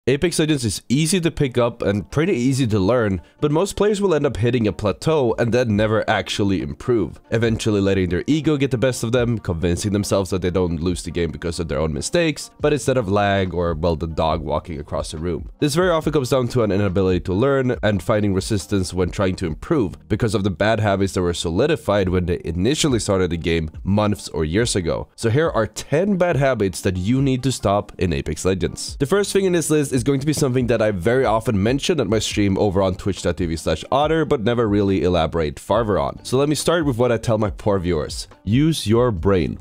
Apex Legends is easy to pick up and pretty easy to learn, but most players will end up hitting a plateau and then never actually improve, eventually letting their ego get the best of them, convincing themselves that they don't lose the game because of their own mistakes, but instead of lag or, well, the dog walking across the room. This very often comes down to an inability to learn and finding resistance when trying to improve because of the bad habits that were solidified when they initially started the game months or years ago. So here are 10 bad habits that you need to stop in Apex Legends. The first thing in this list is going to be something that I very often mention at my stream over on twitch.tv/otter, but never really elaborate farther on. So let me start with what I tell my poor viewers. Use your brain.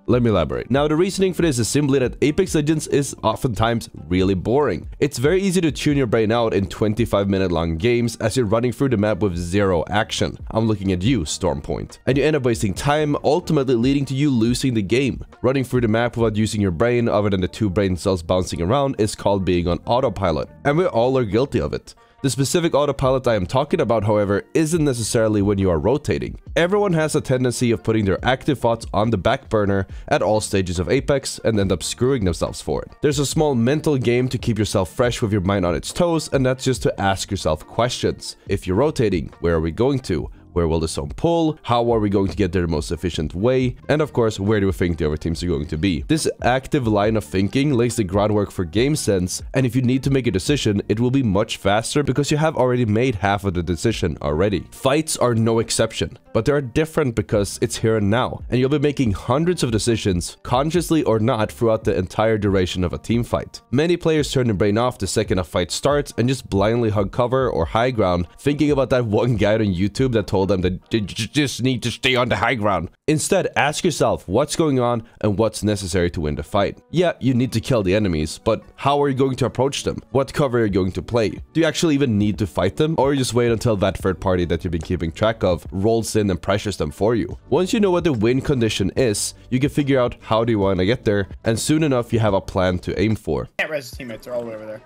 Let me elaborate. Now, the reasoning for this is simply that Apex Legends is oftentimes really boring. It's very easy to tune your brain out in 25-minute long games as you're running through the map with zero action. I'm looking at you, Stormpoint. And you end up wasting time, ultimately leading to you losing the game. Running through the map without using your brain other than the 2 brain cells bouncing around is called being on autopilot. And we all are guilty of it. The specific autopilot I am talking about, however, isn't necessarily when you are rotating. Everyone has a tendency of putting their active thoughts on the back burner at all stages of Apex and end up screwing themselves for it. There's a small mental game to keep yourself fresh with your mind on its toes, and that's just to ask yourself questions. If you're rotating, where are we going to? Where will the zone pull? How are we going to get there the most efficient way? And of course, where do we think the other teams are going to be? This active line of thinking lays the groundwork for game sense, and if you need to make a decision, it will be much faster because you have already made half of the decision already. Fights are no exception, but they are different because it's here and now, and you'll be making hundreds of decisions, consciously or not, throughout the entire duration of a team fight. Many players turn their brain off the second a fight starts and just blindly hug cover or high ground, thinking about that one guy on YouTube that told them that they just need to stay on the high ground. Instead, ask yourself what's going on and what's necessary to win the fight. Yeah, you need to kill the enemies, but how are you going to approach them? What cover are you going to play? Do you actually even need to fight them, or you just wait until that third party that you've been keeping track of rolls in and pressures them for you? Once you know what the win condition is, you can figure out how do you want to get there, and soon enough you have a plan to aim for. Can't res his teammates, they're all the way over there.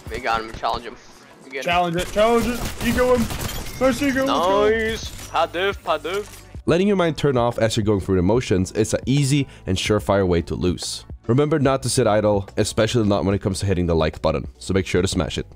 We got him, challenge him. Challenge it, ego him. Nice. Paduf. Letting your mind turn off as you're going through the motions is an easy and surefire way to lose. Remember not to sit idle, especially not when it comes to hitting the like button, so make sure to smash it.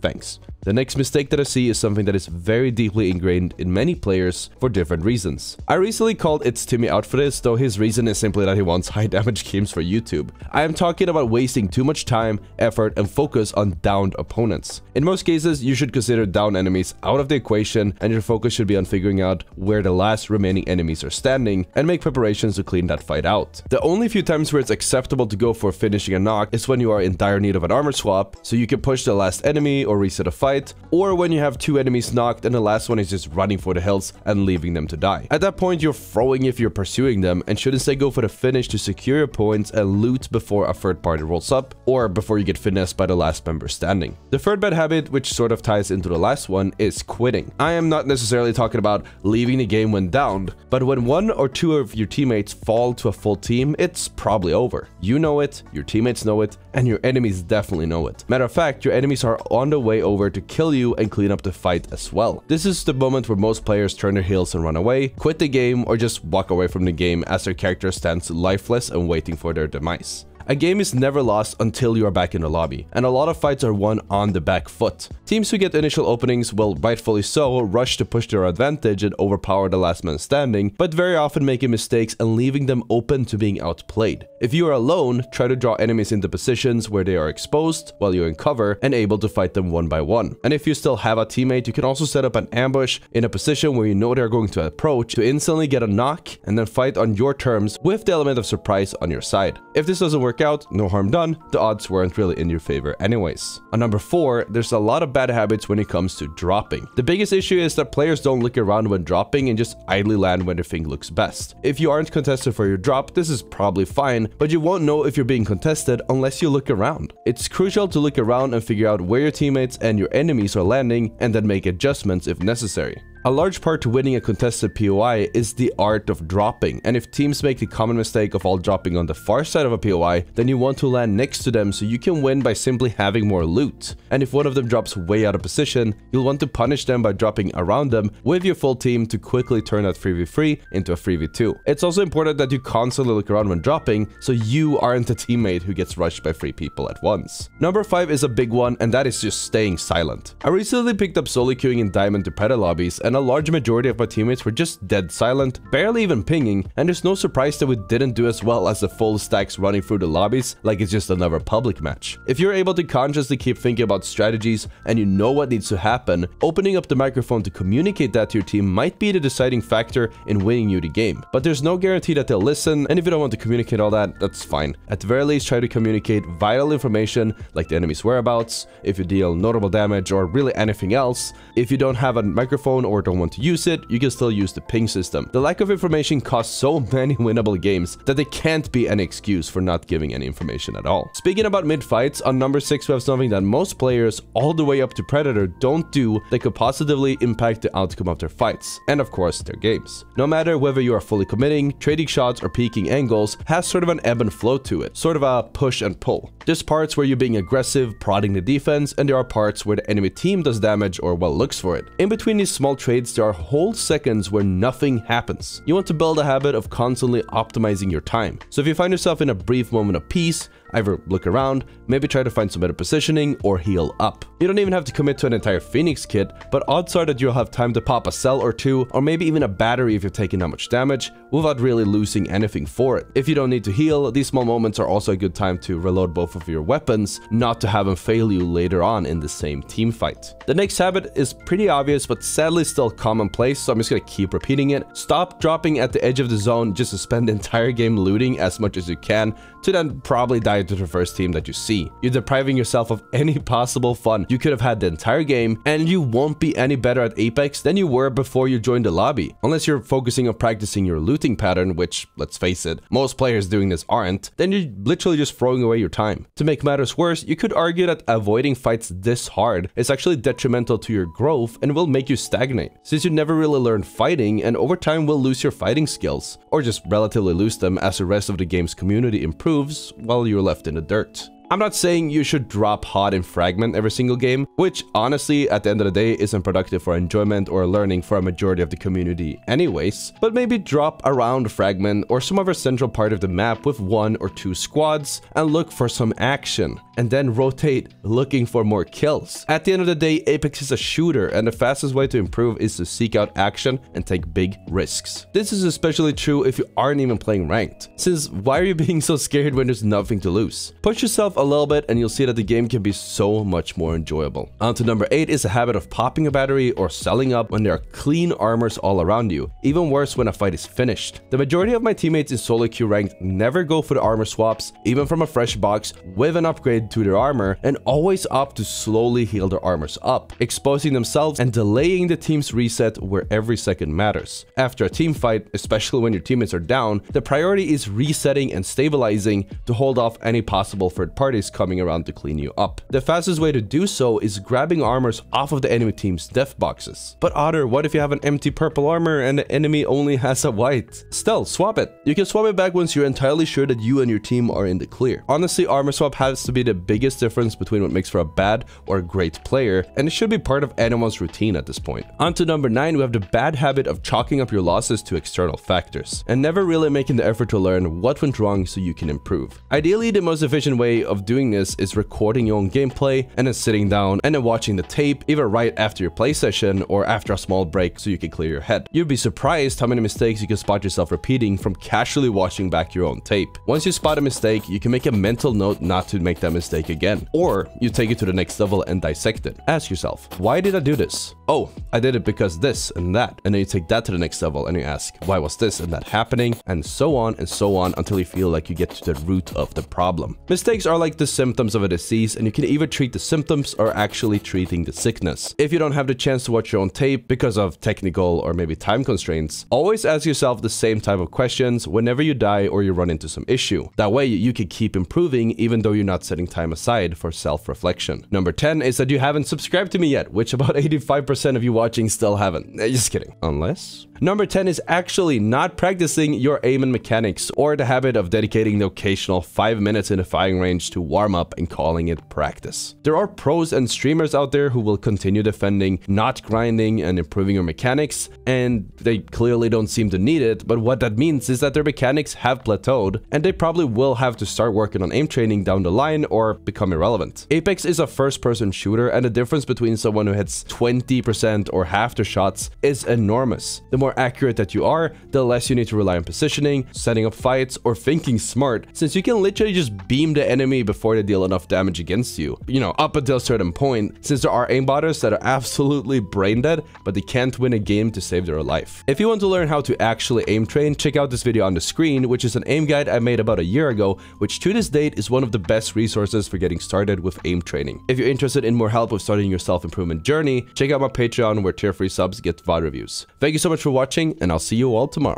Thanks. The next mistake that I see is something that is very deeply ingrained in many players for different reasons. I recently called It's Timmy out for this, though his reason is simply that he wants high damage games for YouTube. I am talking about wasting too much time, effort, and focus on downed opponents. In most cases, you should consider down enemies out of the equation, and your focus should be on figuring out where the last remaining enemies are standing and make preparations to clean that fight out. The only few times where it's acceptable to go for finishing a knock is when you are in dire need of an armor swap, so you can push the last enemy or reset a fight, or when you have 2 enemies knocked and the last one is just running for the hills and leaving them to die. At that point, you're throwing if you're pursuing them and should instead go for the finish to secure your points and loot before a third party rolls up or before you get finessed by the last member standing. The third bad habit, which sort of ties into the last one, is quitting. I am not necessarily talking about leaving the game when downed, but when 1 or 2 of your teammates fall to a full team, it's probably over. You know it, your teammates know it, and your enemies definitely know it. Matter of fact, your enemies are on the way over to kill you and clean up the fight as well. This is the moment where most players turn their heels and run away, quit the game, or just walk away from the game as their character stands lifeless and waiting for their demise. A game is never lost until you are back in the lobby, and a lot of fights are won on the back foot. Teams who get initial openings will, rightfully so, rush to push their advantage and overpower the last man standing, but very often making mistakes and leaving them open to being outplayed. If you are alone, try to draw enemies into positions where they are exposed while you're in cover and able to fight them one by one. And if you still have a teammate, you can also set up an ambush in a position where you know they're going to approach to instantly get a knock and then fight on your terms with the element of surprise on your side. If this doesn't work out, no harm done, the odds weren't really in your favor anyways. On number 4, there's a lot of bad habits when it comes to dropping. The biggest issue is that players don't look around when dropping and just idly land when their thing looks best. If you aren't contested for your drop, this is probably fine, but you won't know if you're being contested unless you look around. It's crucial to look around and figure out where your teammates and your enemies are landing and then make adjustments if necessary. A large part to winning a contested POI is the art of dropping, and if teams make the common mistake of all dropping on the far side of a POI, then you want to land next to them so you can win by simply having more loot. And if one of them drops way out of position, you'll want to punish them by dropping around them with your full team to quickly turn that 3v3 into a 3v2. It's also important that you constantly look around when dropping, so you aren't a teammate who gets rushed by 3 people at once. Number 5 is a big one, and that is just staying silent. I recently picked up solo queuing in Diamond to Predator lobbies, and a large majority of my teammates were just dead silent, barely even pinging, and there's no surprise that we didn't do as well as the full stacks running through the lobbies like it's just another public match. If you're able to consciously keep thinking about strategies and you know what needs to happen, opening up the microphone to communicate that to your team might be the deciding factor in winning you the game. But there's no guarantee that they'll listen, and if you don't want to communicate all that, that's fine. At the very least, try to communicate vital information like the enemy's whereabouts, if you deal notable damage, or really anything else. If you don't have a microphone or don't want to use it, you can still use the ping system. The lack of information costs so many winnable games that there can't be any excuse for not giving any information at all. Speaking about mid-fights, on number 6 we have something that most players all the way up to Predator don't do that could positively impact the outcome of their fights, and of course their games. No matter whether you are fully committing, trading shots, or peeking angles, has sort of an ebb and flow to it, sort of a push and pull. There's parts where you're being aggressive, prodding the defense, and there are parts where the enemy team does damage or well looks for it. In between these small trades, there are whole seconds where nothing happens. You want to build a habit of constantly optimizing your time. So if you find yourself in a brief moment of peace, either look around, maybe try to find some better positioning, or heal up. You don't even have to commit to an entire Phoenix kit, but odds are that you'll have time to pop a cell or two, or maybe even a battery if you're taking that much damage, without really losing anything for it. If you don't need to heal, these small moments are also a good time to reload both of your weapons, not to have them fail you later on in the same team fight. The next habit is pretty obvious, but sadly still commonplace, so I'm just gonna keep repeating it. Stop dropping at the edge of the zone just to spend the entire game looting as much as you can, to then probably die to the first team that you see. You're depriving yourself of any possible fun you could have had the entire game, and you won't be any better at Apex than you were before you joined the lobby. Unless you're focusing on practicing your looting pattern, which, let's face it, most players doing this aren't, then you're literally just throwing away your time. To make matters worse, you could argue that avoiding fights this hard is actually detrimental to your growth and will make you stagnate, since you never really learn fighting, and over time will lose your fighting skills, or just relatively lose them as the rest of the game's community improves while you're left in the dirt. I'm not saying you should drop hot and fragment every single game, which honestly at the end of the day isn't productive for enjoyment or learning for a majority of the community anyways, but maybe drop around fragment or some other central part of the map with 1 or 2 squads and look for some action, and then rotate looking for more kills. At the end of the day, Apex is a shooter, and the fastest way to improve is to seek out action and take big risks. This is especially true if you aren't even playing ranked, since why are you being so scared when there's nothing to lose? Push yourself a little bit and you'll see that the game can be so much more enjoyable. On to number 8 is a habit of popping a battery or selling up when there are clean armors all around you, even worse when a fight is finished. The majority of my teammates in solo queue ranked never go for the armor swaps, even from a fresh box with an upgrade to their armor, and always opt to slowly heal their armors up, exposing themselves and delaying the team's reset where every second matters. After a team fight, especially when your teammates are down, the priority is resetting and stabilizing to hold off any possible third parties coming around to clean you up. The fastest way to do so is grabbing armors off of the enemy team's death boxes. But Otter, what if you have an empty purple armor and the enemy only has a white? Still, swap it. You can swap it back once you're entirely sure that you and your team are in the clear. Honestly, armor swap has to be the biggest difference between what makes for a bad or a great player, and it should be part of anyone's routine at this point. On to number 9, we have the bad habit of chalking up your losses to external factors, and never really making the effort to learn what went wrong so you can improve. Ideally, the most efficient way of doing this is recording your own gameplay and then sitting down and then watching the tape either right after your play session or after a small break so you can clear your head. You'd be surprised how many mistakes you can spot yourself repeating from casually watching back your own tape. Once you spot a mistake, you can make a mental note not to make that mistake again, or you take it to the next level and dissect it. Ask yourself, why did I do this? Oh, I did it because this and that, and then you take that to the next level and you ask, why was this and that happening, and so on until you feel like you get to the root of the problem. Mistakes are like the symptoms of a disease, and you can either treat the symptoms or actually treating the sickness. If you don't have the chance to watch your own tape because of technical or maybe time constraints, always ask yourself the same type of questions whenever you die or you run into some issue. That way you can keep improving even though you're not setting time aside for self-reflection. Number 10 is that you haven't subscribed to me yet, which about 85% of you watching still haven't. Just kidding. Unless... Number 10 is actually not practicing your aim and mechanics, or the habit of dedicating the occasional 5 minutes in a firing range to warm up and calling it practice. There are pros and streamers out there who will continue defending, not grinding and improving your mechanics, and they clearly don't seem to need it, but what that means is that their mechanics have plateaued, and they probably will have to start working on aim training down the line or become irrelevant. Apex is a first-person shooter, and the difference between someone who hits 20% or half their shots is enormous. The more accurate that you are, the less you need to rely on positioning, setting up fights, or thinking smart, since you can literally just beam the enemy before they deal enough damage against you. You know, up until a certain point, since there are aimbotters that are absolutely brain dead, but they can't win a game to save their life. If you want to learn how to actually aim train, check out this video on the screen, which is an aim guide I made about a year ago, which to this date is one of the best resources for getting started with aim training. If you're interested in more help with starting your self-improvement journey, check out my Patreon where tier-free subs get VOD reviews. Thank you so much for watching, and I'll see you all tomorrow.